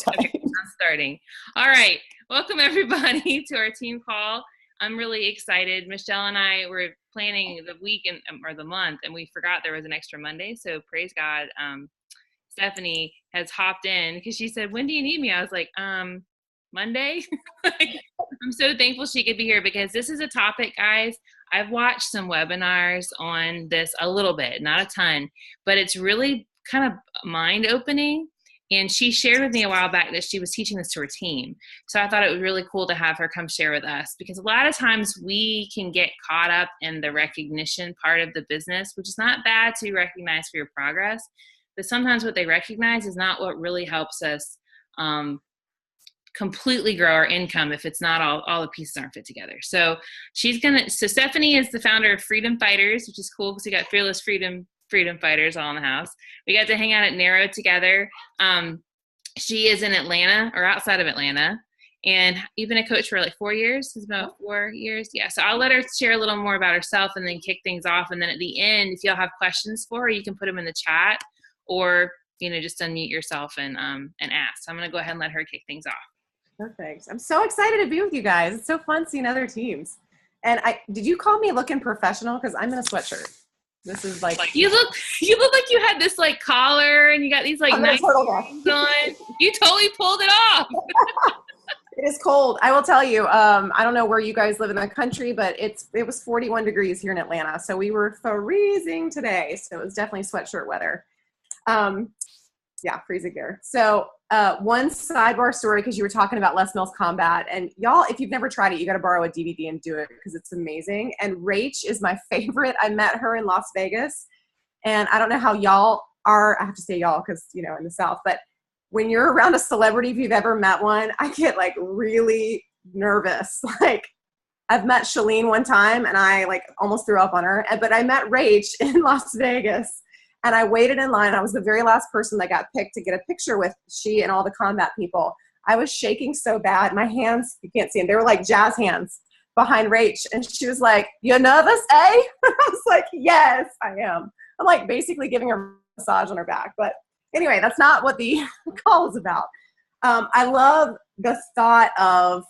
Okay, I'm starting. All right. Welcome everybody to our team call. I'm really excited. Michelle and I were planning the week or the month, and we forgot there was an extra Monday. So praise God. Stephanie has hopped in because she said, "When do you need me?" I was like, Monday. I'm so thankful she could be here because this is a topic, guys. I've watched some webinars on this a little bit, not a ton, but it's really kind of mind opening. And she shared with me a while back that she was teaching this to her team. So I thought it was really cool to have her come share with us because a lot of times we can get caught up in the recognition part of the business, which is not bad to recognize for your progress. But sometimes what they recognize is not what really helps us completely grow our income if it's not all the pieces aren't fit together. So Stephanie is the founder of Freedom Fighters, which is cool because we got fearless freedom fighters all in the house. We got to hang out at Narrow together. She is in Atlanta or outside of Atlanta, and you've been a coach for like 4 years. It's about 4 years. Yeah. So I'll let her share a little more about herself and then kick things off. And then at the end, if y'all have questions for her, you can put them in the chat or, just unmute yourself and ask. So I'm going to go ahead and let her kick things off. Perfect. I'm so excited to be with you guys. It's so fun seeing other teams. And did you call me looking professional? Because I'm in a sweatshirt. This is like you look like you had this like collar and you got these like nice things on. You totally pulled it off. It is cold. I will tell you. I don't know where you guys live in the country, but it was 41 degrees here in Atlanta, so we were freezing today. So it was definitely sweatshirt weather. Yeah, freezing there. So one sidebar story, because you were talking about Les Mills Combat, and y'all, if you've never tried it, you got to borrow a DVD and do it because it's amazing. And Rach is my favorite. I met her in Las Vegas, and I don't know how y'all are. I have to say y'all because, in the South, but when you're around a celebrity, if you've ever met one, I get like really nervous. Like I've met Shalene one time and I like almost threw up on her, but I met Rach in Las Vegas. And I waited in line. I was the very last person that got picked to get a picture with she and all the combat people. I was shaking so bad. My hands, you can't see them. They were like jazz hands behind Rach. And she was like, "You nervous, eh?" I was like, "Yes, I am." I'm like basically giving her a massage on her back. But anyway, that's not what the call is about. I love the thought of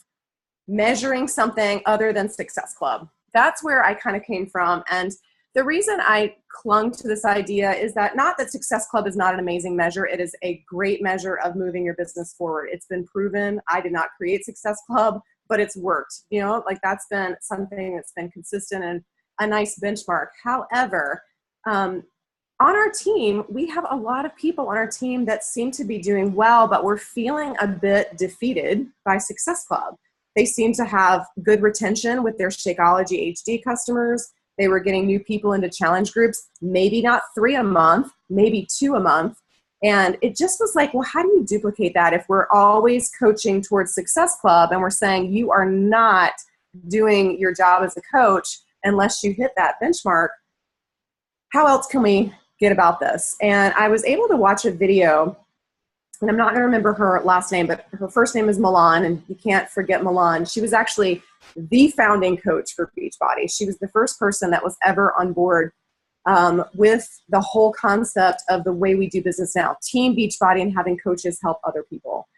measuring something other than Success Club. That's where I kind of came from. And the reason I clung to this idea is that not that Success Club is not an amazing measure. It is a great measure of moving your business forward. It's been proven. I did not create Success Club, but it's worked. Like that's been something that's been consistent and a nice benchmark. However, on our team, we have a lot of people on our team that seem to be doing well, but we're feeling a bit defeated by Success Club. They seem to have good retention with their Shakeology HD customers. They were getting new people into challenge groups, maybe not 3 a month, maybe 2 a month. And it just was like, well, how do you duplicate that if we're always coaching towards Success Club and we're saying you are not doing your job as a coach unless you hit that benchmark? How else can we get about this? And I was able to watch a video, and I'm not going to remember her last name, but her first name is Milan, and you can't forget Milan. She was actually the founding coach for Beachbody. She was the first person that was ever on board with the whole concept of the way we do business now, Team Beachbody, and having coaches help other people.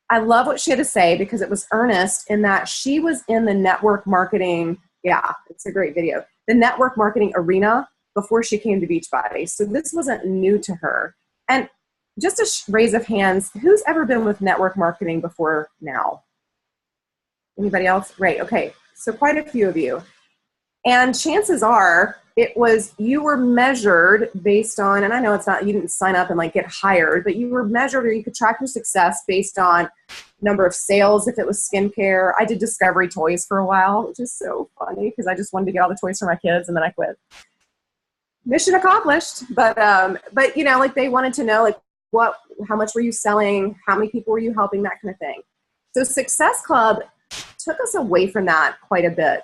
I love what she had to say because it was earnest in that she was in the network marketing. Yeah, it's a great video. The network marketing arena before she came to Beachbody. So this wasn't new to her. And just a raise of hands, who's ever been with network marketing before now? Anybody else? Right, okay. So quite a few of you. And chances are you were measured based on, and I know it's not, you didn't sign up and like get hired, but you were measured, or you could track your success based on number of sales. If it was skincare, I did Discovery Toys for a while, which is so funny because I just wanted to get all the toys for my kids and then I quit. Mission accomplished. But like they wanted to know like how much were you selling? How many people were you helping? That kind of thing. So Success Club took us away from that quite a bit.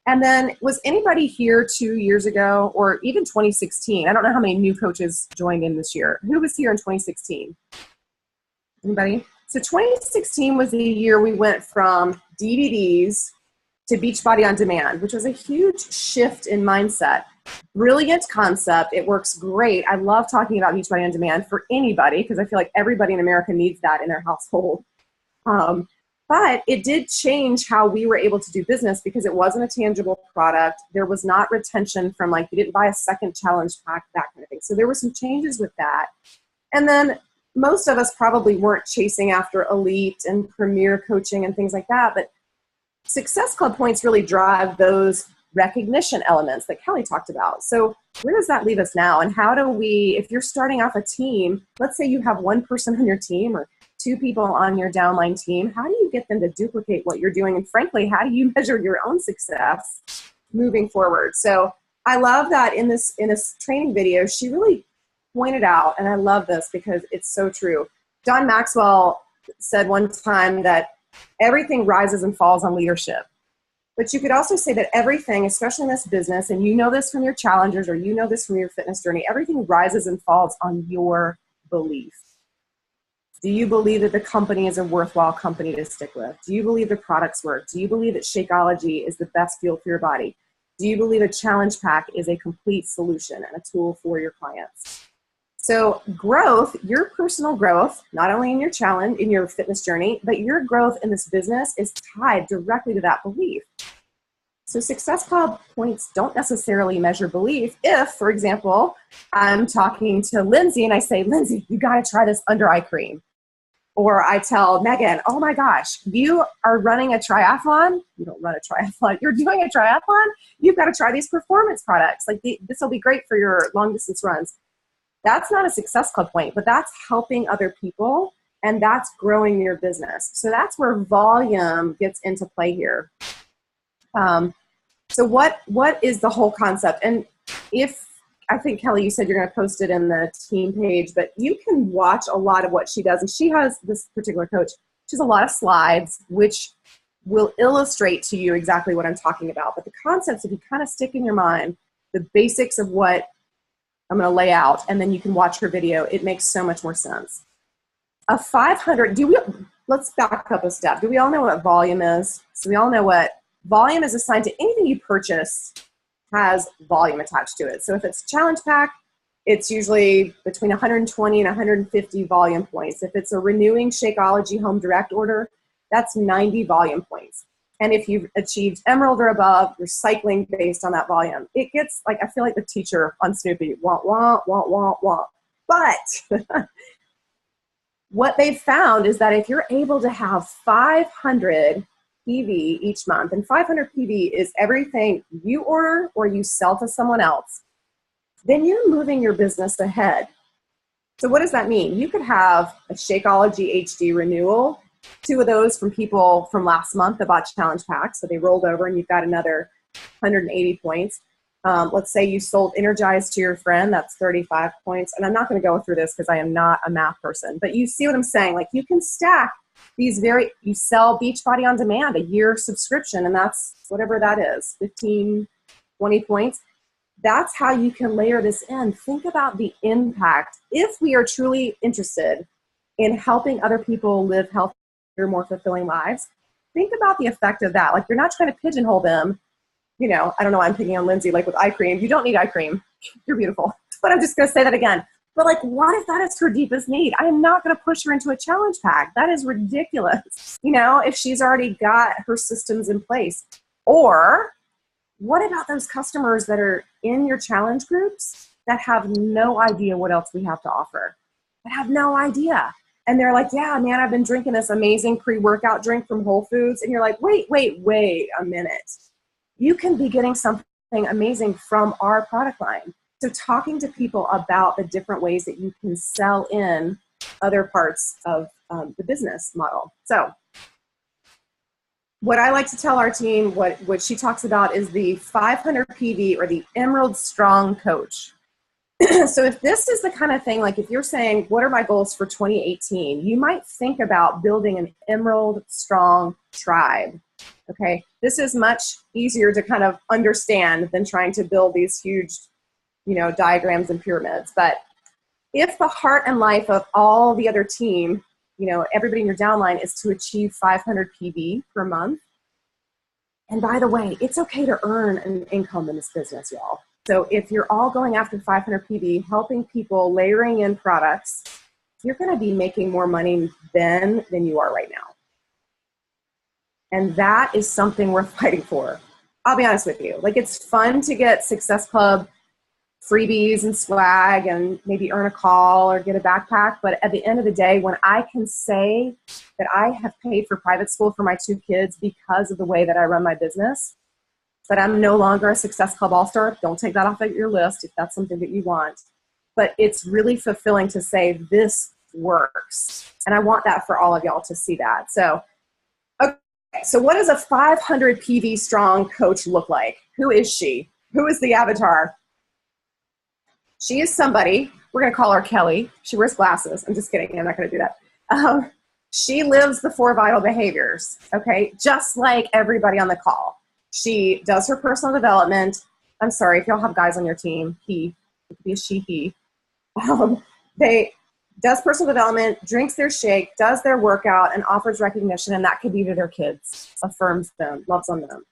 And then was anybody here 2 years ago or even 2016? I don't know how many new coaches joined in this year. Who was here in 2016? Anybody? So 2016 was the year we went from DVDs to Beachbody on Demand, which was a huge shift in mindset. Brilliant concept. It works great. I love talking about Beachbody on Demand for anybody because I feel like everybody in America needs that in their household. But it did change how we were able to do business because it wasn't a tangible product. There was not retention from like, you didn't buy a second challenge pack, that kind of thing. So there were some changes with that. And then most of us probably weren't chasing after elite and premier coaching and things like that. But Success Club points really drive those recognition elements that Kelly talked about. So where does that leave us now? And how do we, if you're starting off a team, let's say you have one person on your team or two people on your downline team, how do you get them to duplicate what you're doing? And frankly, how do you measure your own success moving forward? So I love that in this training video, she really pointed out, and I love this because it's so true. John Maxwell said one time that everything rises and falls on leadership. But you could also say that everything, especially in this business, and you know this from your challengers or you know this from your fitness journey, everything rises and falls on your belief. Do you believe that the company is a worthwhile company to stick with? Do you believe the products work? Do you believe that Shakeology is the best fuel for your body? Do you believe a challenge pack is a complete solution and a tool for your clients? So growth, your personal growth, not only in your challenge, in your fitness journey, but your growth in this business is tied directly to that belief. So Success Club points don't necessarily measure belief. If, for example, I'm talking to Lindsay and I say, Lindsay, you got to try this under eye cream. Or I tell Megan, oh my gosh, you are running a triathlon. You don't run a triathlon. You're doing a triathlon. You've got to try these performance products. Like this will be great for your long distance runs. That's not a Success Club point, but that's helping other people and that's growing your business. So that's where volume gets into play here. So what is the whole concept? And if, I think Kelly, you said you're going to post it in the team page, but you can watch a lot of what she does. And she has, this particular coach, she has a lot of slides, which will illustrate to you exactly what I'm talking about. But the concepts, if you kind of stick in your mind, the basics of what I'm going to lay out, and then you can watch her video, it makes so much more sense. A 500, let's back up a step. Do we all know what volume is? So we all know what volume is assigned to anything you purchase has volume attached to it. So if it's a challenge pack, it's usually between 120 and 150 volume points. If it's a renewing Shakeology home direct order, that's 90 volume points. And if you've achieved Emerald or above, you're cycling based on that volume. It gets like, I feel like the teacher on Snoopy, wah, wah, wah, wah, wah. But what they've found is that if you're able to have 500 PV each month, and 500 PV is everything you order or you sell to someone else, then you're moving your business ahead. So what does that mean? You could have a Shakeology HD renewal, 2 of those from people from last month that bought challenge packs, so they rolled over and you've got another 180 points. Let's say you sold Energize to your friend, that's 35 points. And I'm not going to go through this because I am not a math person, but you see what I'm saying? Like you can stack these you sell Beachbody on Demand, a year subscription, and that's whatever that is, 15, 20 points. That's how you can layer this in. Think about the impact. If we are truly interested in helping other people live healthier, more fulfilling lives, think about the effect of that. Like you're not trying to pigeonhole them. You know, I don't know why I'm picking on Lindsay, like with eye cream. You don't need eye cream. You're beautiful. But I'm just going to say that again. But like, what if that is her deepest need? I am not going to push her into a challenge pack. That is ridiculous. You know, if she's already got her systems in place. Or what about those customers that are in your challenge groups that have no idea what else we have to offer? That have no idea. And they're like, yeah, man, I've been drinking this amazing pre-workout drink from Whole Foods. And you're like, wait a minute. You can be getting something amazing from our product line. So talking to people about the different ways that you can sell in other parts of the business model. So what I like to tell our team, what she talks about is the 500 PV or the Emerald Strong Coach. So if this is the kind of thing, like if you're saying, what are my goals for 2018? You might think about building an Emerald Strong tribe. Okay, this is much easier to kind of understand than trying to build these huge, you know, diagrams and pyramids. But if the heart and life of all the other team, you know, everybody in your downline is to achieve 500 PV per month. And by the way, it's okay to earn an income in this business, y'all. So if you're all going after 500 PV, helping people, layering in products, you're going to be making more money then than you are right now. And that is something we're fighting for. I'll be honest with you. Like, it's fun to get Success Club freebies and swag and maybe earn a call or get a backpack. But at the end of the day, when I can say that I have paid for private school for my 2 kids because of the way that I run my business, but I'm no longer a Success Club All-Star, don't take that off of your list if that's something that you want. But it's really fulfilling to say this works. And I want that for all of y'all to see that. So, okay. So what does a 500 PV strong coach look like? Who is she? Who is the avatar? She is somebody, we're going to call her Kelly. She wears glasses. I'm just kidding. I'm not going to do that. She lives the 4 vital behaviors, okay? Just like everybody on the call. She does her personal development. I'm sorry, if y'all have guys on your team, it could be a she, he. They does personal development, drinks their shake, does their workout, and offers recognition, and that could be to their kids, affirms them, loves on them.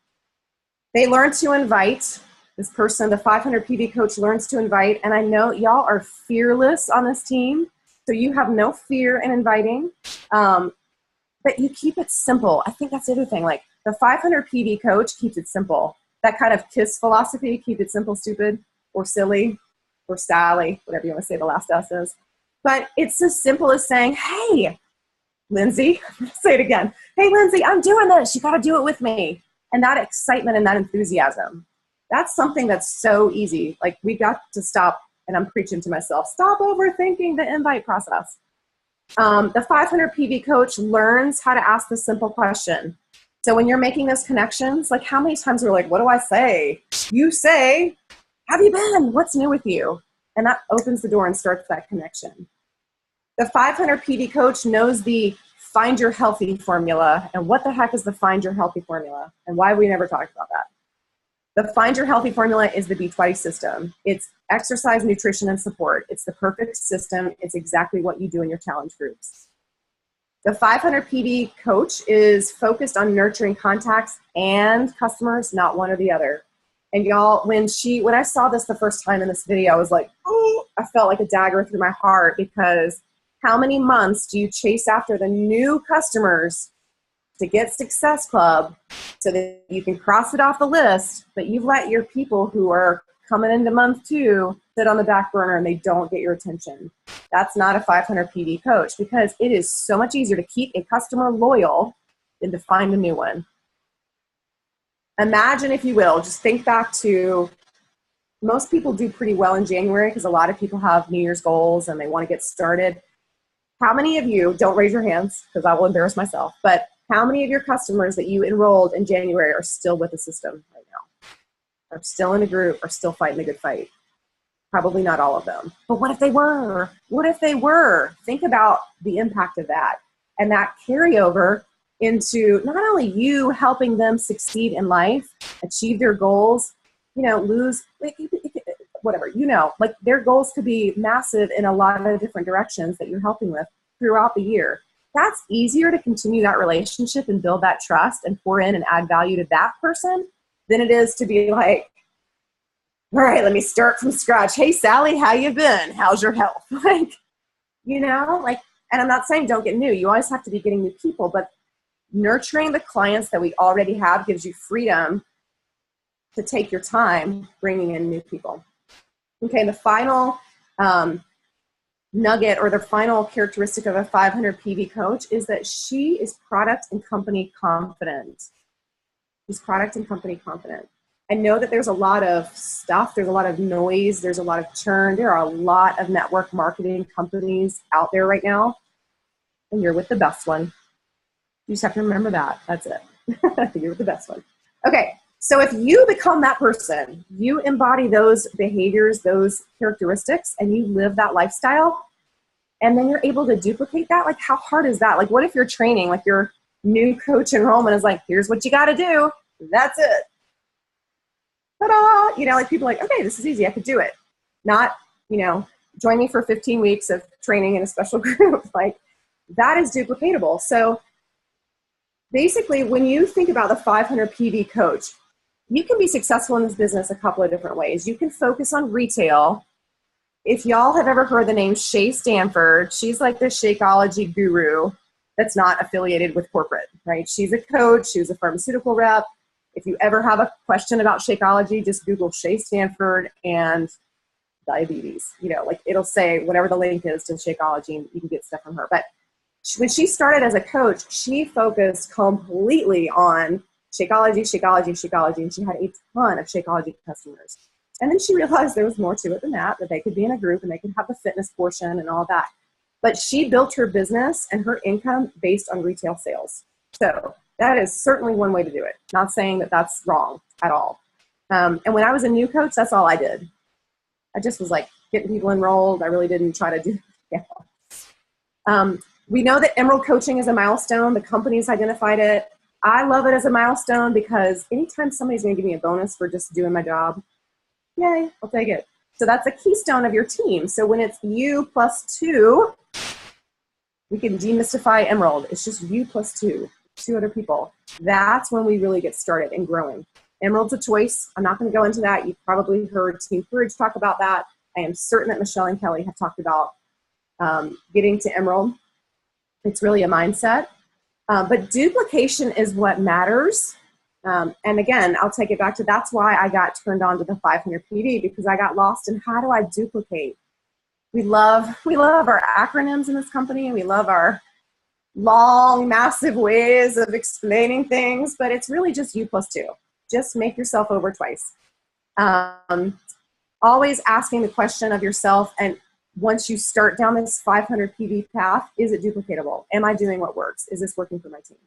They learn to invite. This person, the 500 PV coach, learns to invite, and I know y'all are fearless on this team, so you have no fear in inviting, but you keep it simple. I think that's the other thing. Like, the 500 PV coach keeps it simple. That kind of KISS philosophy, keep it simple, stupid, or silly, or Sally, whatever you want to say the last S is. But it's as simple as saying, hey, Lindsay, say it again. Hey, Lindsay, I'm doing this. You got to do it with me. And that excitement and that enthusiasm, that's something that's so easy. Like, we got to stop, and I'm preaching to myself, stop overthinking the invite process. The 500 PV coach learns how to ask the simple question. So when you're making those connections, like, how many times we're like, what do I say? You say, have you been? What's new with you? And that opens the door and starts that connection. The 500 PV coach knows the Find Your Healthy formula. And what the heck is the Find Your Healthy formula? And why have we never talked about that? The Find Your Healthy formula is the Beachbody system. It's exercise, nutrition, and support. It's the perfect system. It's exactly what you do in your challenge groups. The 500 PV coach is focused on nurturing contacts and customers, not one or the other. And y'all, when I saw this the first time in this video, I was like, oh, I felt like a dagger through my heart, because how many months do you chase after the new customers to get Success Club so that you can cross it off the list, but you've let your people who are coming into month 2 sit on the back burner and they don't get your attention? That's not a 500 PV coach, because it is so much easier to keep a customer loyal than to find a new one. Imagine, if you will, just think back to, most people do pretty well in January because a lot of people have New Year's goals and they want to get started. How many of you, don't raise your hands because I will embarrass myself, but how many of your customers that you enrolled in January are still with the system right now? Are still in a group, are still fighting the good fight? Probably not all of them. But what if they were? What if they were? Think about the impact of that. And that carryover into not only you helping them succeed in life, achieve their goals, lose, whatever, like, their goals could be massive in a lot of different directions that you're helping with throughout the year. That's easier to continue that relationship and build that trust and pour in and add value to that person than it is to be like, all right, let me start from scratch. Hey, Sally, how you been? How's your health? And I'm not saying don't get new. You always have to be getting new people, but nurturing the clients that we already have gives you freedom to take your time bringing in new people. Okay, the final nugget, or the final characteristic of a 500 PV coach, is that she is product and company confident. She's product and company confident. I know that there's a lot of stuff, there's a lot of noise, there's a lot of churn. There are a lot of network marketing companies out there right now, and you're with the best one. You just have to remember that. That's it. You're the best one. Okay, so if you become that person, you embody those behaviors, those characteristics, and you live that lifestyle, and then you're able to duplicate that, like, how hard is that? Like, what if you're training, like, your new coach enrollment is like, here's what you got to do. That's it. Ta-da! Like, people are like, okay, this is easy. I could do it. Not, join me for 15 weeks of training in a special group. Like, that is duplicatable. So basically, when you think about the 500 PV coach, you can be successful in this business a couple of different ways. You can focus on retail. If y'all have ever heard the name Shay Stanford, she's like the Shakeology guru that's not affiliated with corporate, right? She's a coach. She was a pharmaceutical rep. If you ever have a question about Shakeology, just Google Shay Stanford and diabetes. You know, like it'll say whatever the link is to Shakeology, and you can get stuff from her. But when she started as a coach, she focused completely on Shakeology, Shakeology, Shakeology, and she had a ton of Shakeology customers. And then she realized there was more to it than that they could be in a group and they could have the fitness portion and all that. But she built her business and her income based on retail sales. So that is certainly one way to do it. Not saying that that's wrong at all. And when I was a new coach, that's all I did. I just was like getting people enrolled. I really didn't try to do we know that Emerald coaching is a milestone. The company's identified it. I love it as a milestone because anytime somebody's going to give me a bonus for just doing my job, yay, I'll take it. So that's a keystone of your team. So when it's you plus 2, we can demystify Emerald. It's just you plus 2 other people. That's when we really get started and growing. Emerald's a choice. I'm not going to go into that. You've probably heard Team Courage talk about that. I am certain that Michelle and Kelly have talked about getting to Emerald. It's really a mindset. But duplication is what matters. And again, I'll take it back to that's why I got turned on to the 500 PD, because I got lost in how do I duplicate. We love our acronyms in this company. We love our long, massive ways of explaining things, but it's really just you plus 2. Just make yourself over twice. Always asking the question of yourself, and once you start down this 500 PV path, is it duplicatable? Am I doing what works? Is this working for my team?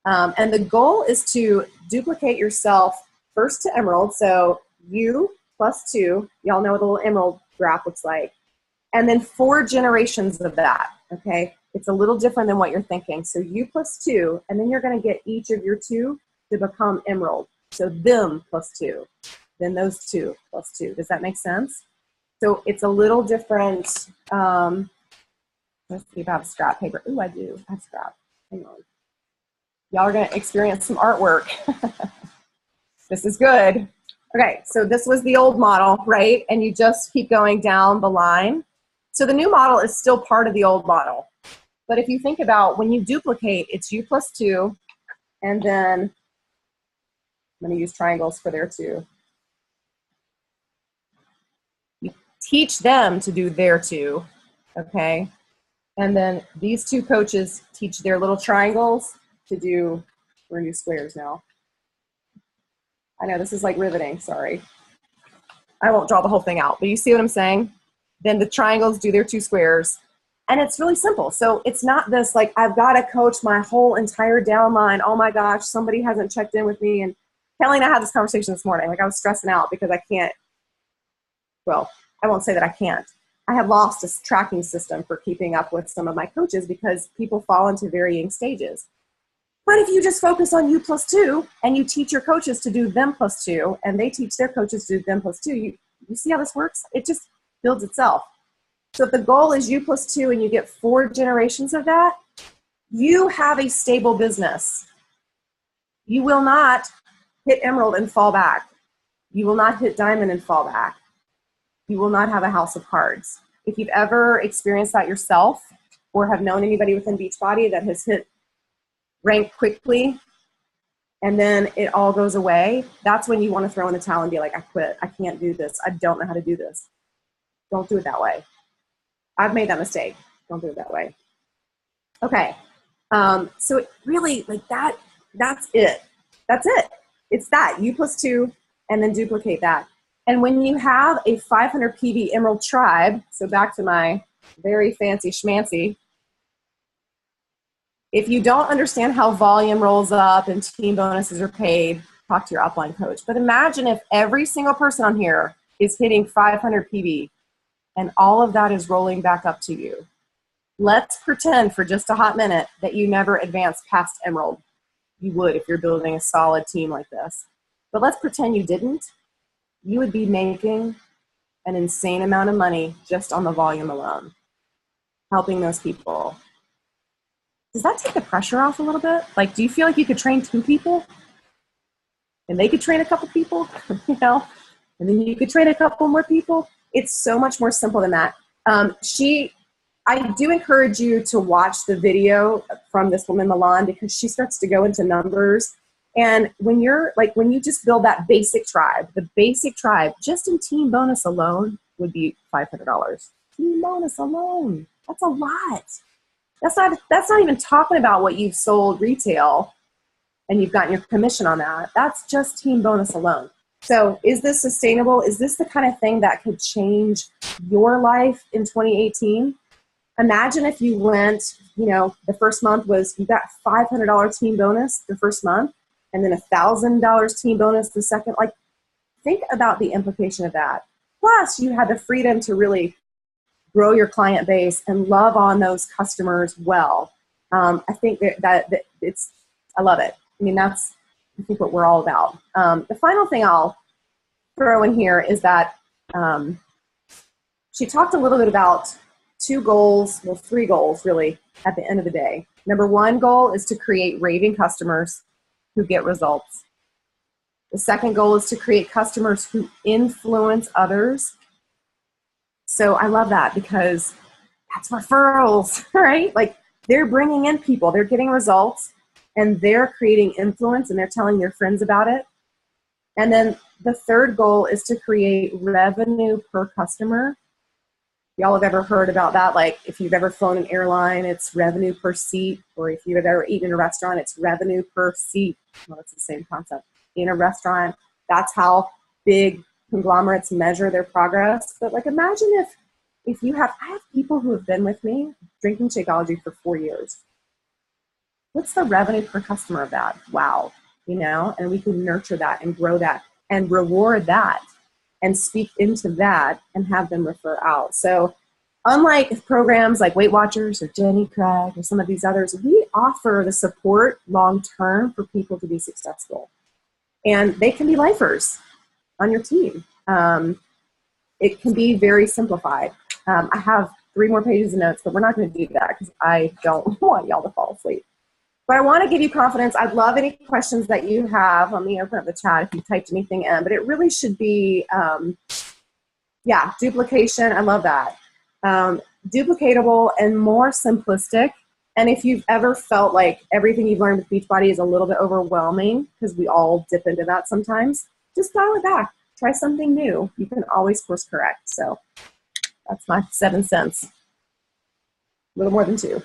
And the goal is to duplicate yourself first to Emerald. So you plus 2, y'all know what the little Emerald graph looks like. And then 4 generations of that, okay? It's a little different than what you're thinking. So you plus 2, and then you're gonna get each of your 2 to become Emerald. So them plus 2, then those 2 plus 2. Does that make sense? So it's a little different. Let's see if I have scrap paper. Ooh, I do. I have scrap. Hang on. Y'all are going to experience some artwork. This is good. Okay, so this was the old model, right? And you just keep going down the line. So the new model is still part of the old model. But if you think about when you duplicate, it's you plus 2, and then I'm going to use triangles for there too. Teach them to do their 2, okay? And then these 2 coaches teach their little triangles to do, we're gonna do squares now. I know this is like riveting, sorry. I won't draw the whole thing out, but you see what I'm saying? Then the triangles do their 2 squares. And it's really simple. So it's not this like, I've got to coach my whole entire downline. Oh my gosh, somebody hasn't checked in with me. And Kelly and I had this conversation this morning. Like I was stressing out because I can't, well, I won't say that I can't. I have lost a tracking system for keeping up with some of my coaches because people fall into varying stages. But if you just focus on you plus 2 and you teach your coaches to do them plus 2 and they teach their coaches to do them plus 2, you see how this works? It just builds itself. So if the goal is you plus 2 and you get 4 generations of that, you have a stable business. You will not hit Emerald and fall back. You will not hit Diamond and fall back. You will not have a house of cards. If you've ever experienced that yourself or have known anybody within Beachbody that has hit rank quickly and then it all goes away, that's when you want to throw in the towel and be like, I quit. I can't do this. I don't know how to do this. Don't do it that way. I've made that mistake. Don't do it that way. Okay. So it really, like that's it. That's it. It's that. You plus 2 and then duplicate that. And when you have a 500 PV Emerald tribe, so back to my very fancy schmancy, if you don't understand how volume rolls up and team bonuses are paid, talk to your upline coach. But imagine if every single person on here is hitting 500 PV and all of that is rolling back up to you. Let's pretend for just a hot minute that you never advanced past Emerald. You would if you're building a solid team like this. But let's pretend you didn't. You would be making an insane amount of money just on the volume alone, helping those people. Does that take the pressure off a little bit? Like, do you feel like you could train 2 people? and they could train a couple people, you know, and then you could train a couple more people. It's so much more simple than that. I do encourage you to watch the video from this woman, Milan, because she starts to go into numbers. And when when you just build that basic tribe, the basic tribe, just in team bonus alone would be $500. Team bonus alone. That's a lot. That's not even talking about what you've sold retail and you've gotten your commission on that. That's just team bonus alone. So is this sustainable? Is this the kind of thing that could change your life in 2018? Imagine if you went, the first month was, you got $500 team bonus the first month, and then $1,000 team bonus the second. Like, think about the implication of that. Plus, you had the freedom to really grow your client base and love on those customers well. I think that I love it. I mean, that's, I think, what we're all about. The final thing I'll throw in here is that she talked a little bit about three goals really at the end of the day. Number one goal is to create raving customers who get results. The second goal is to create customers who influence others. So I love that because that's referrals, right? Like, they're bringing in people, they're getting results, and they're creating influence, and they're telling their friends about it. And then the third goal is to create revenue per customer. Y'all have ever heard about that? Like, if you've ever flown an airline, it's revenue per seat. Or if you've ever eaten in a restaurant, it's revenue per seat. Well, it's the same concept. In a restaurant, that's how big conglomerates measure their progress. But like, imagine if I have people who have been with me drinking Shakeology for 4 years. What's the revenue per customer of that? Wow. And we can nurture that and grow that and reward that and speak into that and have them refer out. So unlike programs like Weight Watchers or Jenny Craig or some of these others, we offer the support long-term for people to be successful. And they can be lifers on your team. It can be very simplified. I have 3 more pages of notes, but we're not going to do that because I don't want y'all to fall asleep. But I want to give you confidence. I'd love any questions that you have. Let me open up the chat if you typed anything in. But it really should be, duplication. I love that. Duplicatable and more simplistic. And if you've ever felt like everything you've learned with Beachbody is a little bit overwhelming, because we all dip into that sometimes, just dial it back. Try something new. You can always course correct. So that's my 7 cents. A little more than 2.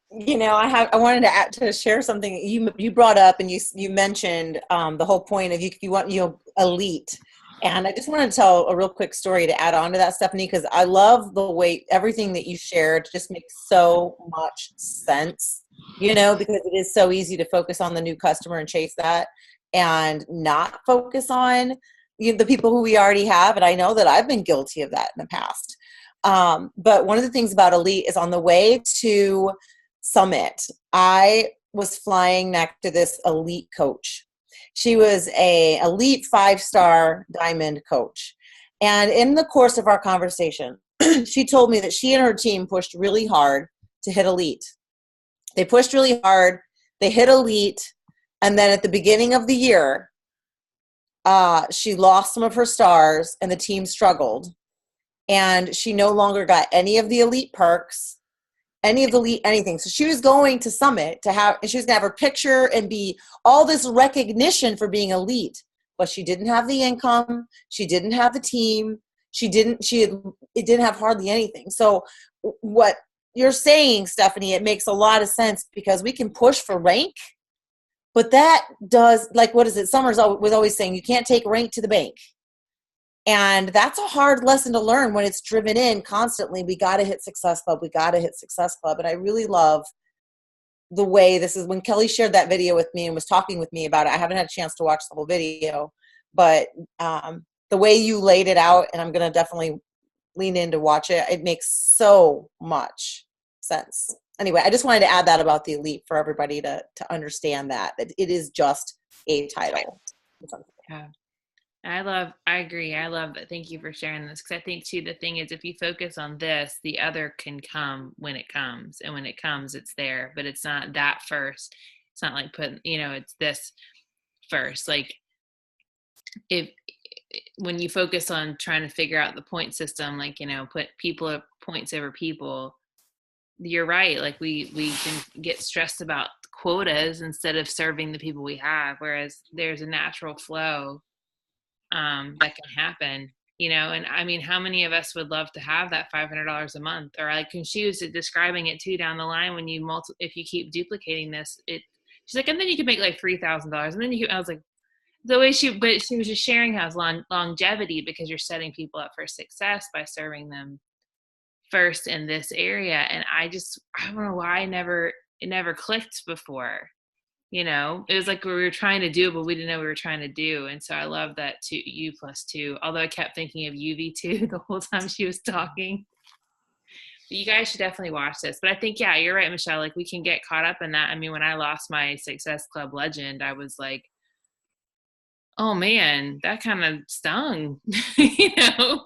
I wanted to share something you brought up, and you mentioned the whole point of you want elite, and I just wanted to tell a real quick story to add on to that, Stephanie, because I love the way everything that you shared just makes so much sense. Because it is so easy to focus on the new customer and chase that, and not focus on the people who we already have. And I know that I've been guilty of that in the past. But one of the things about elite is on the way to Summit, I was flying next to this elite coach. She was a elite 5-star diamond coach. And in the course of our conversation, she told me that she and her team pushed really hard to hit elite. They pushed really hard. They hit elite. And then at the beginning of the year, she lost some of her stars and the team struggled. And she no longer got any of the elite perks, any of the elite anything. So she was going to Summit and she was going to have her picture and be all this recognition for being elite, but she didn't have the income. She didn't have the team. It didn't have hardly anything. So what you're saying, Stephanie, it makes a lot of sense, because we can push for rank, but that does, like, what is it? Summers was always saying, you can't take rank to the bank. And that's a hard lesson to learn when it's driven in constantly. We got to hit Success Club. We got to hit Success Club. And I really love the way this is. When Kelly shared that video with me and was talking with me about it, I haven't had a chance to watch the whole video, but the way you laid it out, and I'm going to definitely lean in to watch it, it makes so much sense. Anyway, I just wanted to add that about the elite for everybody to understand that it is just a title. Yeah. I agree. I love that. Thank you for sharing this. Because I think too, the thing is, if you focus on this, the other can come when it comes. And when it comes, it's there, but it's not that first. It's not like it's this first. Like if when you focus on trying to figure out the point system, like, you know, put people at points over people, you're right. Like we can get stressed about quotas instead of serving the people we have, whereas there's a natural flow that can happen, you know. And I mean, how many of us would love to have that $500 a month? Or like, and she was describing it too down the line, when you if you keep duplicating this, she's like, and then you can make like $3,000, and then I was like, the way but she was just sharing how it's longevity, because you're setting people up for success by serving them first in this area. And I don't know why it never clicked before. You know, it was like we were trying to do it, but we didn't know we were trying to do. And so I love that U+2, although I kept thinking of UV2 the whole time she was talking. But you guys should definitely watch this. But I think, yeah, you're right, Michelle. Like, we can get caught up in that. I mean, when I lost my Success Club legend, I was like, oh man, that kind of stung. You know,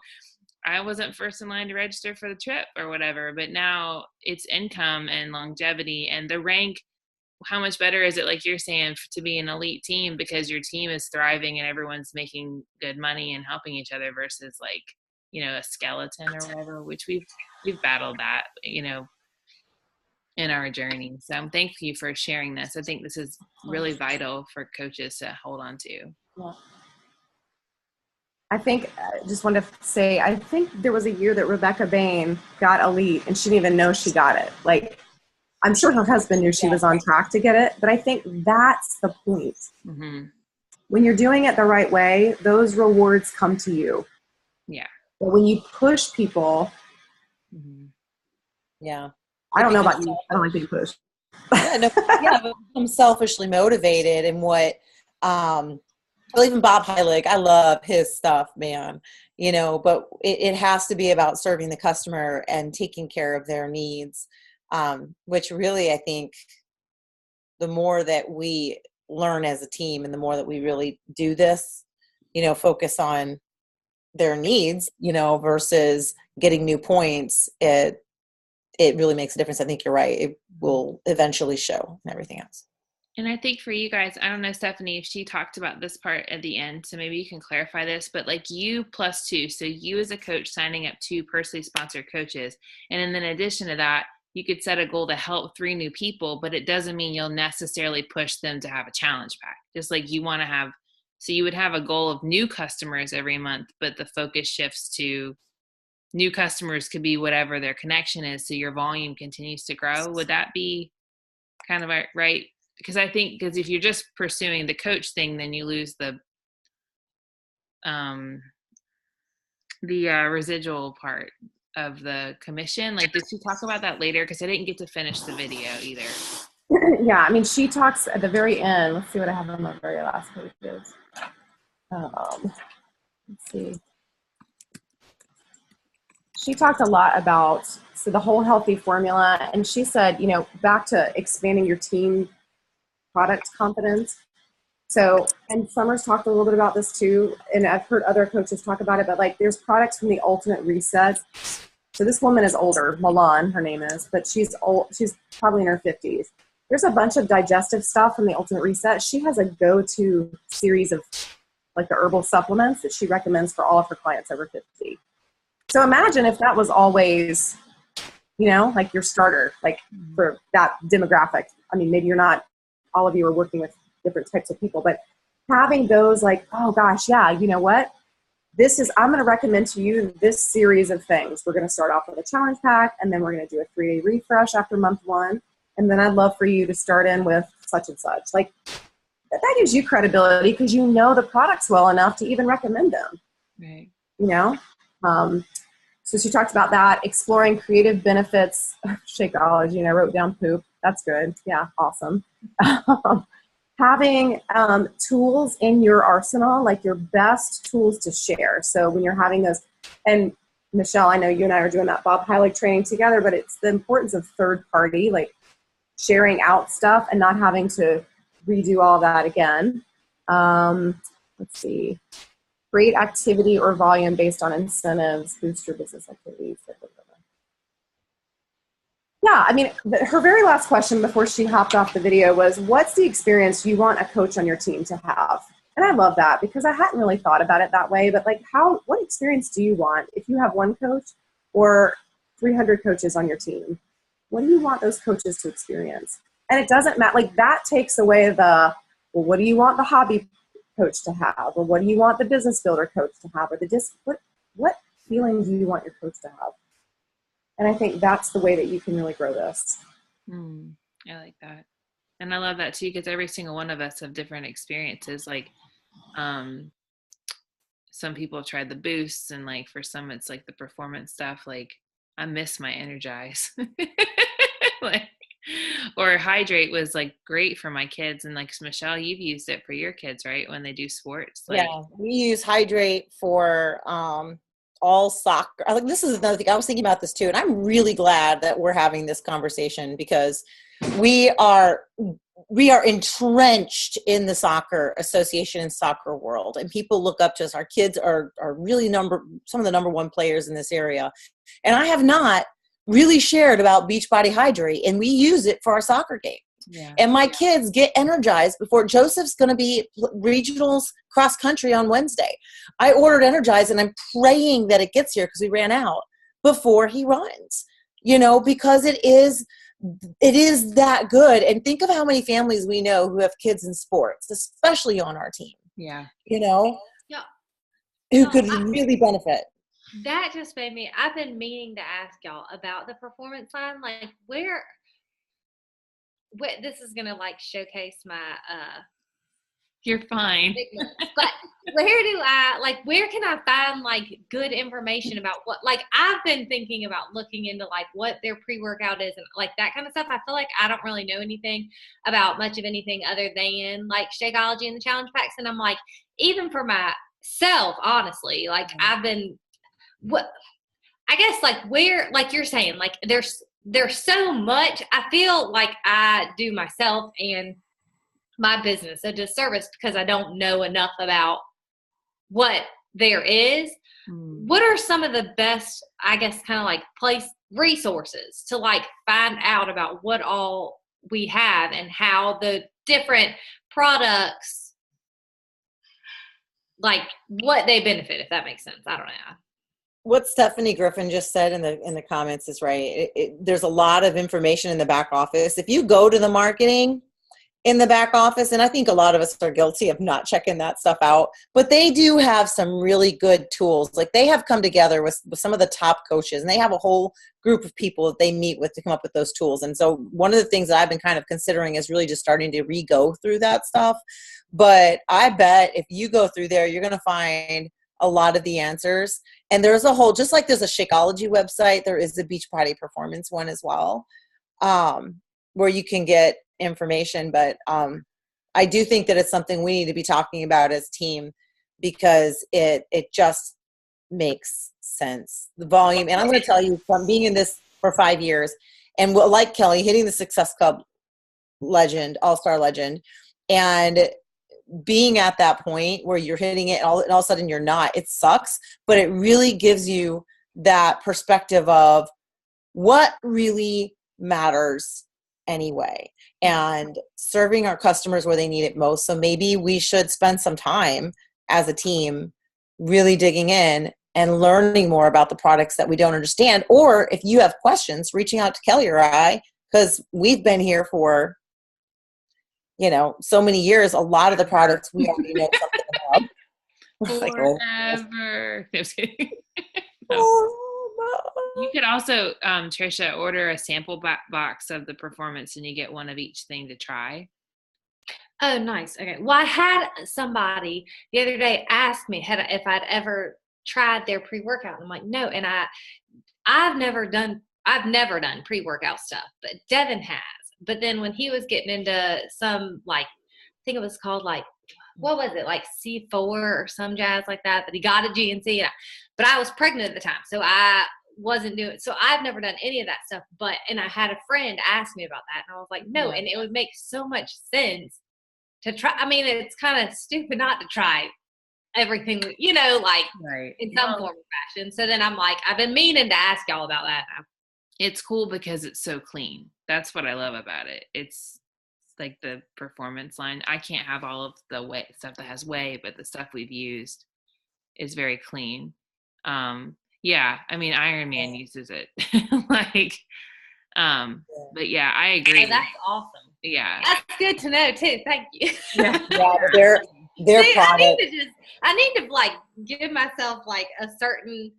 I wasn't first in line to register for the trip or whatever, but now it's income and longevity and the rank. How much better is it, like you're saying, to be an elite team because your team is thriving and everyone's making good money and helping each other, versus like, you know, a skeleton or whatever, which we've battled that, you know, in our journey. So thank you for sharing this. I think this is really vital for coaches to hold on to. Yeah. I think, just wanted to say, I think there was a year that Rebecca Bain got elite and she didn't even know she got it. Like, I'm sure her husband knew she was on track to get it, but I think that's the point. Mm-hmm. When you're doing it the right way, those rewards come to you. Yeah. But when you push people, yeah, I don't know about you. I don't like being pushed. But I'm selfishly motivated in what, well, even Bob Heilig, I love his stuff, man, you know, but it has to be about serving the customer and taking care of their needs. Which really, I think the more that we learn as a team and the more that we really do this, you know, focus on their needs, you know, versus getting new points, it really makes a difference. I think you're right. It will eventually show and everything else. And I think for you guys, I don't know, Stephanie, if she talked about this part at the end, so maybe you can clarify this, but like U+2, so you as a coach signing up 2 personally sponsored coaches. And then in addition to that, you could set a goal to help 3 new people, but it doesn't mean you'll necessarily push them to have a challenge pack. Just like you want to have, so you would have a goal of new customers every month, but the focus shifts to new customers could be whatever their connection is. So your volume continues to grow. Would that be kind of right? Because I think, because if you're just pursuing the coach thing, then you lose the residual part of the commission. Like, did she talk about that later? Because I didn't get to finish the video either. Yeah, I mean, she talks at the very end. Let's see what I have on the very last pages. Let's see. She talked a lot about the whole healthy formula, and she said, you know, back to expanding your team product confidence. So, and Summers talked a little bit about this too, and I've heard other coaches talk about it, but like there's products from the Ultimate Reset. So this woman is older, Milan, her name is, but she's old. She's probably in her 50s. There's a bunch of digestive stuff from the Ultimate Reset. She has a go-to series of like the herbal supplements that she recommends for all of her clients over 50. So imagine if that was always, you know, like your starter, like for that demographic. I mean, maybe you're not, all of you are working with different types of people, but having those like, oh gosh, yeah, you know what? I'm going to recommend to you this series of things. We're going to start off with a challenge pack, and then we're going to do a 3-day refresh after month 1. And then I'd love for you to start in with such and such. Like that gives you credibility because you know the products well enough to even recommend them. Right. You know? So she talked about that, exploring creative benefits of Shakeology, and I wrote down poop. That's good. Yeah, awesome. Having tools in your arsenal, like your best tools to share. So when you're having those, and Michelle, I know you and I are doing that Bob Heilig training together, but it's the importance of third party, like sharing out stuff and not having to redo all that again. Let's see. Create activity or volume based on incentives, boost your business activities. Yeah, I mean, her very last question before she hopped off the video was, what's the experience you want a coach on your team to have? And I love that because I hadn't really thought about it that way, but like what experience do you want if you have one coach or 300 coaches on your team? What do you want those coaches to experience? And it doesn't matter, like that takes away well, what do you want the hobby coach to have? Or what do you want the business builder coach to have? Or what feeling do you want your coach to have? And I think that's the way that you can really grow this. I like that. And I love that too, because every single one of us have different experiences. Like, some people have tried the boosts, and like for some it's like the performance stuff. Like I miss my Energize. Like, or Hydrate was like great for my kids, and like Michelle, you've used it for your kids, right? When they do sports. Like, yeah, we use Hydrate for all soccer. Like, this is another thing. I was thinking about this too, and I'm really glad that we're having this conversation because we are entrenched in the soccer association and soccer world, and people look up to us. Our kids are really some of the number one players in this area, and I have not really shared about Beachbody Hydrate, and we use it for our soccer game. yeah. And my kids get energized before Joseph's going to be regionals cross country on Wednesday. I ordered Energize, and I'm praying that it gets here because we ran out before he runs, because it is that good. And think of how many families we know who have kids in sports, especially on our team. Yeah. Yeah. Who could really benefit. That just made me, I've been meaning to ask y'all about the performance line. Like where this is going to like showcase my, You're fine. but where can I find like good information about what, like I've been thinking about looking into like what their pre-workout is and like that kind of stuff. I feel like I don't really know anything about much of anything other than like Shakeology and the challenge packs. And I'm like, even for myself, honestly, like I've been, I guess like where, like you're saying, like there's so much. I feel like I do myself and my business a disservice because I don't know enough about what there is. What are some of the best, I guess, kind of like resources to like find out about what all we have and how the different products, like what they benefit, if that makes sense? I don't know. What Stephanie Griffin just said in the comments is right. There's a lot of information in the back office. If you go to the marketing in the back office, and I think a lot of us are guilty of not checking that stuff out, but they do have some really good tools. Like they have come together with some of the top coaches, and they have a whole group of people that they meet with to come up with those tools. And so one of the things that I've been kind of considering is really just starting to re-go through that stuff. But I bet if you go through there, you're going to find a lot of the answers. And there's a whole, just like there's a Shakeology website, there is the Beachbody Performance one as well, where you can get information. But I do think that it's something we need to be talking about as a team because it just makes sense. The volume, and I'm going to tell you from being in this for 5 years, and like Kelly, hitting the Success Club legend, all-star legend, and being at that point where you're hitting it and all of a sudden you're not, it sucks, but it really gives you that perspective of what really matters anyway and serving our customers where they need it most. So maybe we should spend some time as a team really digging in and learning more about the products that we don't understand. Or if you have questions, reaching out to Kelly or I, because we've been here for so many years. A lot of the products we already know something about. Forever. No, just kidding. No. You could also, Trisha, order a sample box of the performance, and you get one of each thing to try. Oh, nice. Okay. Well, I had somebody the other day ask me if I'd ever tried their pre-workout. And I'm like, no. And I've never done pre-workout stuff, but Devin has. But then when he was getting into some, like, I think it was called, like, what was it, like C4 or some jazz like that he got a GNC. But I was pregnant at the time, so I wasn't doing it. So I've never done any of that stuff. And I had a friend ask me about that, and I was like, no. And it would make so much sense to try. I mean, it's kind of stupid not to try everything, like right. In some form or fashion. So then I'm like, I've been meaning to ask y'all about that now. it's cool because it's so clean. That's what I love about it. It's like the performance line. I can't have all of the stuff that has whey, but the stuff we've used is very clean. Yeah, I mean, Iron Man uses it. Like, but yeah, I agree. Oh, that's awesome. Yeah. That's good to know too. Thank you. Yeah. Their See, product. I need to like give myself like a certain,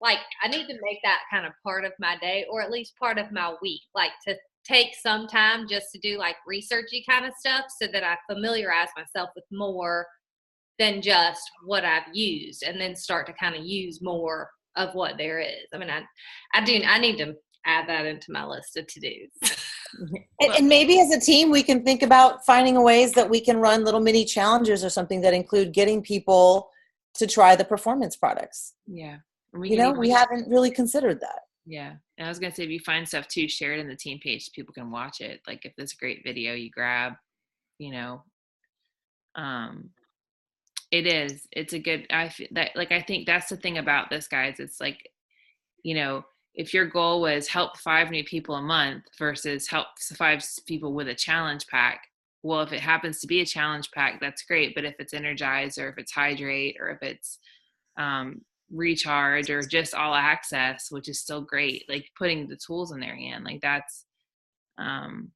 like I need to make that kind of part of my day, or at least part of my week, like to take some time just to do like researchy kind of stuff so that I familiarize myself with more than just what I've used, and then start to kind of use more of what there is. I mean, I need to add that into my list of to-dos. And maybe as a team, we can think about finding ways that we can run little mini challenges or something that include getting people to try the performance products. Yeah. We haven't really considered that. Yeah. And I was going to say, if you find stuff too, share it in the team page so people can watch it. Like if there's a great video you grab, it's a good, I think that's the thing about this, guys. It's like, if your goal was help 5 new people a month versus help 5 people with a challenge pack, well, if it happens to be a challenge pack, that's great. But if it's Energize, or if it's Hydrate, or if it's Recharge, or just All Access, which is still great, like putting the tools in their hand, like that's fun.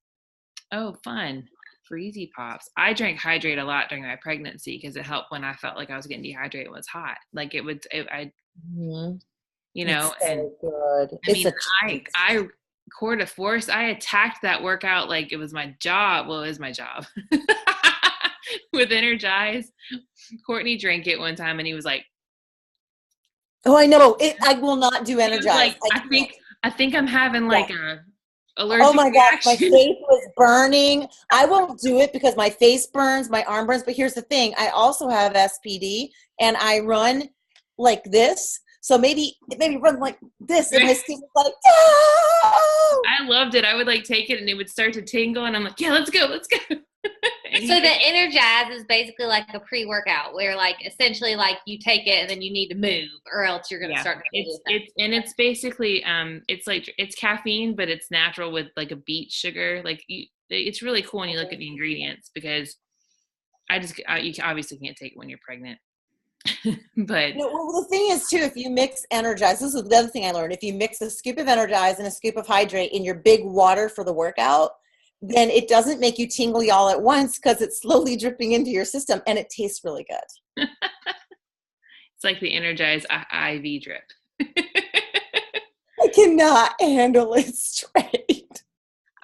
Freezy Pops. I drank Hydrate a lot during my pregnancy because it helped when I felt like I was getting dehydrated. It was hot. Like Mm-hmm. It's so and good. I Core de Force, I attacked that workout like it was my job. Well, it is my job. With Energize. Courtney drank it one time and he was like, oh, I know. I will not do Energize. Like, I think I'm having like a allergic oh my reaction. gosh, my face was burning. I won't do it because my face burns, my arm burns. But here's the thing. I also have SPD and I run like this. So maybe run like this, and my skin was like, no! I loved it. I would like take it, and it would start to tingle, and I'm like, yeah, let's go. So the Energize is basically like a pre-workout, where like essentially like you take it and then you need to move, or else you're gonna start. It's basically it's caffeine, but it's natural with like a beet sugar. Like it's really cool when you look at the ingredients, because you obviously can't take it when you're pregnant. But well, the thing is too, if you mix Energize, this is the other thing I learned. If you mix a scoop of Energize and a scoop of Hydrate in your big water for the workout, then it doesn't make you tingle all at once because it's slowly dripping into your system, and it tastes really good. It's like the Energize IV drip. I cannot handle it straight.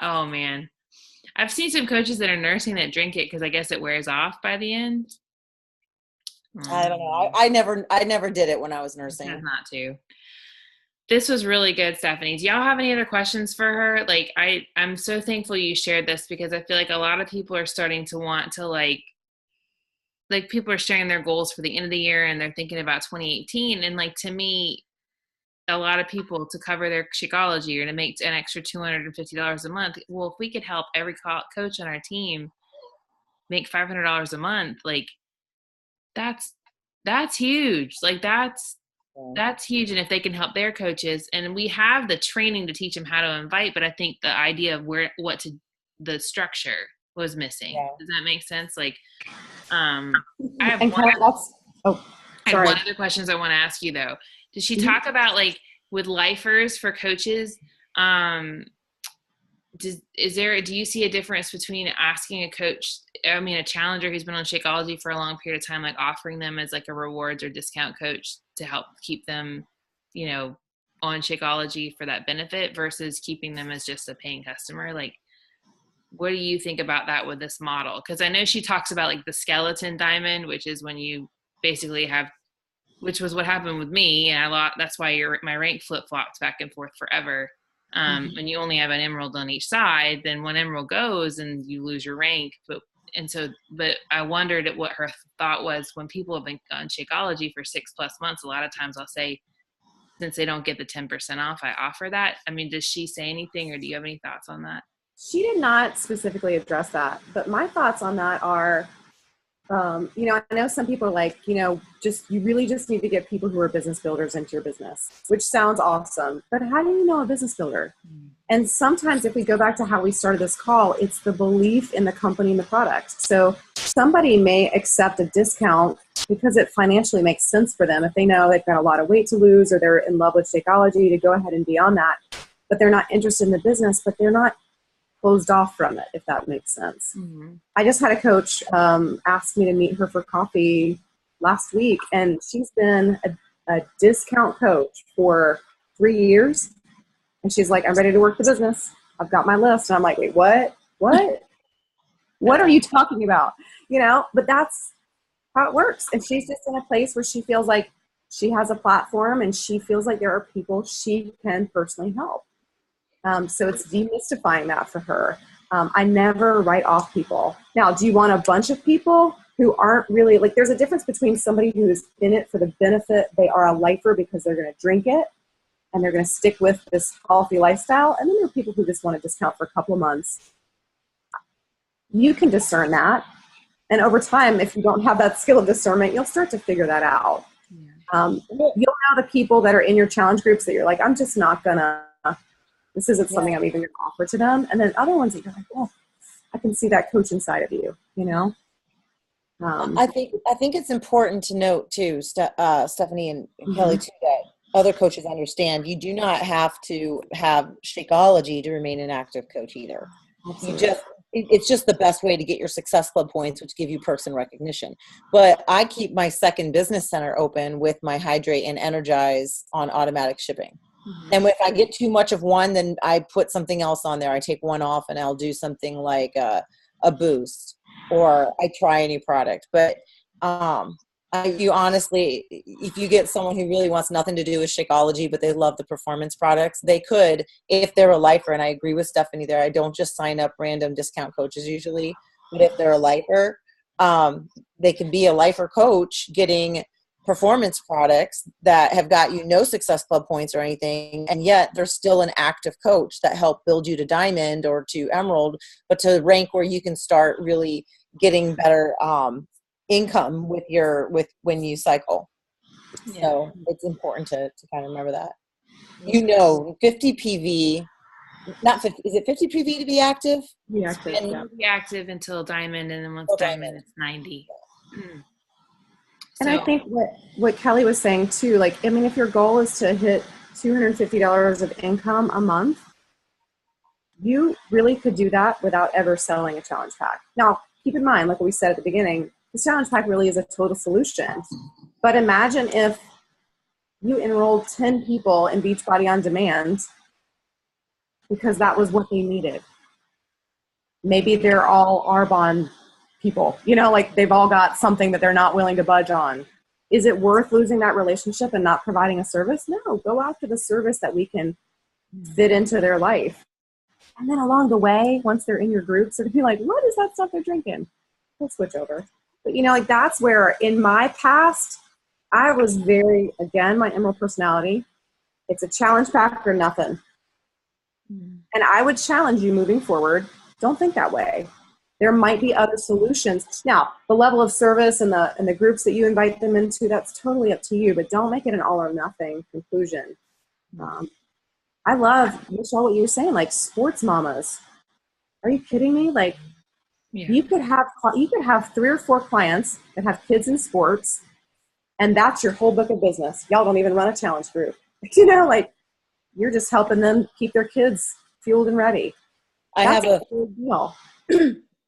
Oh man, I've seen some coaches that are nursing that drink it because I guess it wears off by the end. I don't know. I never did it when I was nursing. Not to. This was really good, Stephanie. Do y'all have any other questions for her? Like, I'm so thankful you shared this, because I feel like a lot of people are starting to want to like people are sharing their goals for the end of the year, and they're thinking about 2018. And like, to me, a lot of people, to cover their Shakeology or to make an extra $250 a month. Well, if we could help every coach on our team make $500 a month, like that's huge. Like that's huge. And if they can help their coaches, and we have the training to teach them how to invite, but I think the idea of the structure was missing. Yeah. Does that make sense? Like, I have one other questions I want to ask you though. Did she talk about like with lifers for coaches? Do you see a difference between asking a coach, a challenger who's been on Shakeology for a long period of time, like offering them as like a rewards or discount coach to help keep them, on Shakeology for that benefit, versus keeping them as just a paying customer? Like, what do you think about that with this model? Because I know she talks about like the skeleton diamond, which is when you basically have, which was what happened with me, and that's why my rank flip-flopped back and forth forever. When you only have an emerald on each side, then one emerald goes and you lose your rank. But I wondered at what her thought was when people have been on Shakeology for 6+ months. A lot of times I'll say, since they don't get the 10% off, I offer that. Does she say anything, or do you have any thoughts on that? She did not specifically address that, but my thoughts on that are, I know some people are like, you really just need to get people who are business builders into your business, which sounds awesome. But how do you know a business builder? And sometimes if we go back to how we started this call, it's the belief in the company and the product. So somebody may accept a discount because it financially makes sense for them. If they know they've got a lot of weight to lose or they're in love with Shakeology, to go ahead and be on that. But they're not interested in the business, but they're not closed off from it, if that makes sense. Mm-hmm. I just had a coach ask me to meet her for coffee last week, and she's been a discount coach for 3 years. And she's like, I'm ready to work the business. I've got my list. And I'm like, wait, what? What are you talking about? But that's how it works. And she's just in a place where she feels like she has a platform and she feels like there are people she can personally help. So it's demystifying that for her. I never write off people. Now, do you want a bunch of people who aren't really, like, there's a difference between somebody who is in it for the benefit. They are a lifer because they're going to drink it and they're going to stick with this healthy lifestyle. And then there are people who just want to discount for a couple of months. You can discern that. And over time, if you don't have that skill of discernment, you'll start to figure that out. Yeah. You'll know the people that are in your challenge groups that you're like, I'm just not going to, this isn't something I'm even going to offer to them. And then other ones that you're like, oh, I can see that coach inside of you, I think it's important to note too, Stephanie and Kelly too, that other coaches understand you do not have to have Shakeology to remain an active coach either. Absolutely. It's just the best way to get your Success Club points, which give you perks and recognition. But I keep my second business center open with my Hydrate and Energize on automatic shipping. Mm-hmm. And if I get too much of one, then I put something else on there. I take one off and I'll do something like a boost, or I try a new product. But you honestly, if you get someone who really wants nothing to do with Shakeology, but they love the performance products, they could, if they're a lifer, and I agree with Stephanie there, I don't just sign up random discount coaches usually, but if they're a lifer, they can be a lifer coach getting performance products that have got you no Success Club points or anything, and yet they're still an active coach that help build you to Diamond or to Emerald, but to rank where you can start really getting better income with when you cycle. Yeah. So it's important to kind of remember that. 50 PV, not 50, is it 50 PV to be active? Yeah, be active until Diamond, and then once Diamond it's 90. And I think what Kelly was saying too, like, I mean, if your goal is to hit $250 of income a month, you really could do that without ever selling a challenge pack. Now, keep in mind, like what we said at the beginning, the challenge pack really is a total solution. But imagine if you enrolled 10 people in Beachbody On Demand because that was what they needed. Maybe they're all Arbonne people, like they've all got something that they're not willing to budge on. Is it worth losing that relationship and not providing a service? No, go after the service that we can fit into their life. And then along the way, once they're in your groups, they're going to be like, what is that stuff they're drinking? We'll switch over. But, that's where in my past, I was my Emerald personality, it's a challenge pack or nothing. And I would challenge you moving forward. Don't think that way. There might be other solutions. Now, the level of service and the groups that you invite them into, that's totally up to you, but don't make it an all or nothing conclusion. I love, Michelle, what you were saying, like sports mamas. Are you kidding me? Like, you could have 3 or 4 clients that have kids in sports, and that's your whole book of business. Y'all don't even run a challenge group. Like, you're just helping them keep their kids fueled and ready. I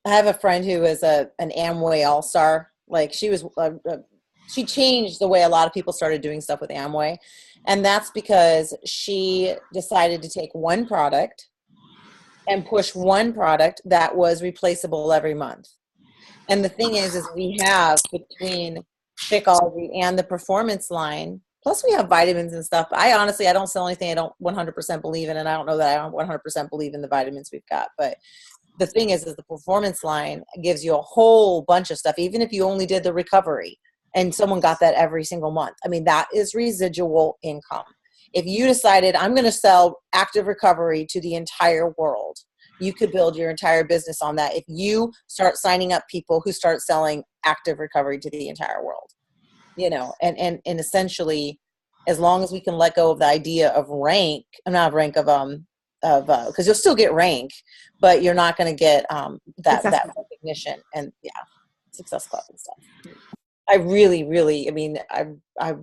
have a friend who is an Amway all-star. Like, she was, she changed the way a lot of people started doing stuff with Amway. And that's because she decided to take one product and push one product that was replaceable every month. And the thing is we have between Shakeology and the performance line, plus we have vitamins and stuff. I don't sell anything I don't 100% believe in, and I don't know that I don't 100% believe in the vitamins we've got. But the thing is the performance line gives you a whole bunch of stuff, even if you only did the recovery and someone got that every single month. I mean, that is residual income. If you decided I'm going to sell active recovery to the entire world, You could build your entire business on that if you start signing up people who start selling active recovery to the entire world, you know, and essentially, as long as we can let go of the idea of rank, not of rank, because you'll still get rank, but you're not going to get that recognition and success club and stuff. I really, I mean, I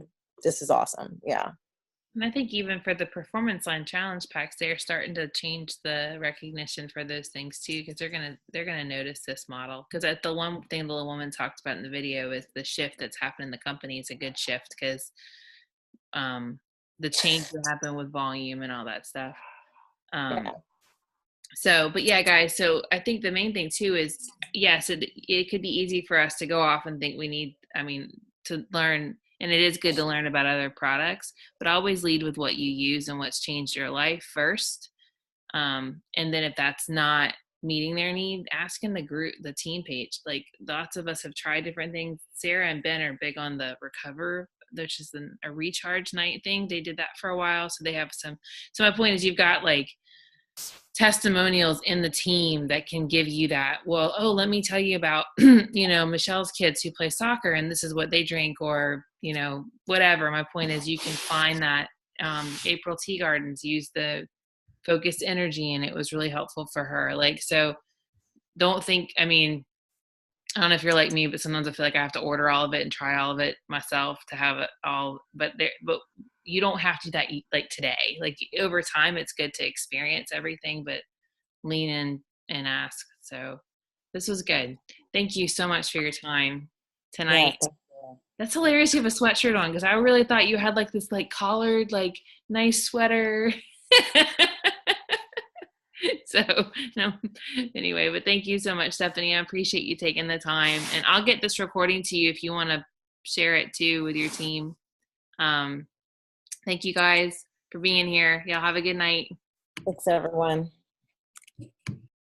this is awesome. Yeah. And I think even for the performance line challenge packs, they're starting to change the recognition for those things too, because they're gonna notice this model. Because the one thing the woman talked about in the video is the shift that's happened in the company is a good shift, because the change that happened with volume and all that stuff. So, but yeah, guys, so I think the main thing too is, yes, it could be easy for us to go off and think we need, to learn, and it is good to learn about other products, but always lead with what you use and what's changed your life first. And then if that's not meeting their need, ask in the team page. Like, lots of us have tried different things. Sarah and Ben are big on the Recover, which is a recharge night thing. They did that for a while. So they have so my point is, you've got like testimonials in the team that can give you that, well, oh, let me tell you about, Michelle's kids who play soccer and this is what they drink, or, whatever. My point is, you can find that. April Teagardens used the focused energy and it was really helpful for her. Like, so don't think, I don't know if you're like me, but sometimes I feel like I have to order all of it and try all of it myself to have it all, but you don't have to do that like today. Like, over time, it's good to experience everything, but lean in and ask. So this was good. Thank you so much for your time tonight. Yeah, that's hilarious. You have a sweatshirt on, because I really thought you had like this like collared, like nice sweater. So no, anyway, but thank you so much, Stephanie. I appreciate you taking the time, and I'll get this recording to you if you want to share it too with your team. Thank you guys for being here. Y'all have a good night. Thanks, everyone.